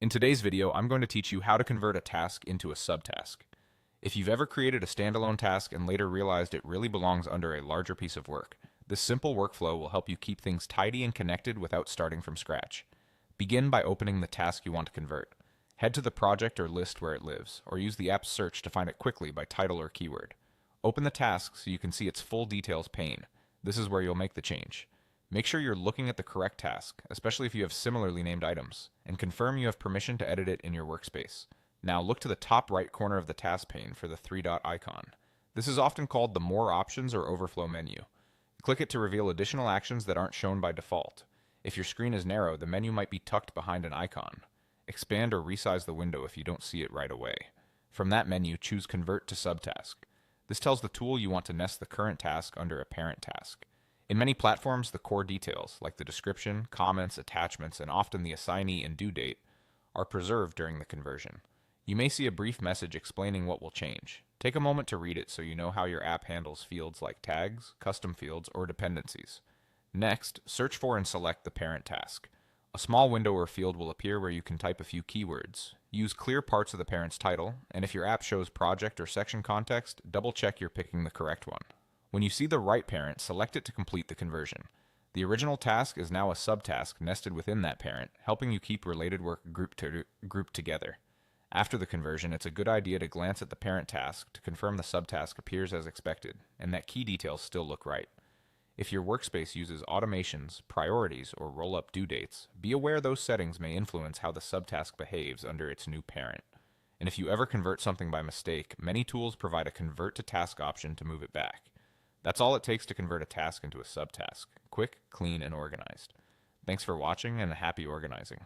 In today's video, I'm going to teach you how to convert a task into a subtask. If you've ever created a standalone task and later realized it really belongs under a larger piece of work, this simple workflow will help you keep things tidy and connected without starting from scratch. Begin by opening the task you want to convert. Head to the project or list where it lives, or use the app's search to find it quickly by title or keyword. Open the task so you can see its full details pane. This is where you'll make the change. Make sure you're looking at the correct task, especially if you have similarly named items, and confirm you have permission to edit it in your workspace. Now look to the top right corner of the task pane for the three-dot icon. This is often called the More Options or Overflow menu. Click it to reveal additional actions that aren't shown by default. If your screen is narrow, the menu might be tucked behind an icon. Expand or resize the window if you don't see it right away. From that menu, choose Convert to Subtask. This tells the tool you want to nest the current task under a parent task. In many platforms, the core details, like the description, comments, attachments, and often the assignee and due date, are preserved during the conversion. You may see a brief message explaining what will change. Take a moment to read it so you know how your app handles fields like tags, custom fields, or dependencies. Next, search for and select the parent task. A small window or field will appear where you can type a few keywords. Use clear parts of the parent's title, and if your app shows project or section context, double-check you're picking the correct one. When you see the right parent, select it to complete the conversion. The original task is now a subtask nested within that parent, helping you keep related work grouped together. After the conversion, it's a good idea to glance at the parent task to confirm the subtask appears as expected, and that key details still look right. If your workspace uses automations, priorities, or roll-up due dates, be aware those settings may influence how the subtask behaves under its new parent. And if you ever convert something by mistake, many tools provide a convert to task option to move it back. That's all it takes to convert a task into a subtask. Quick, clean, and organized. Thanks for watching and happy organizing.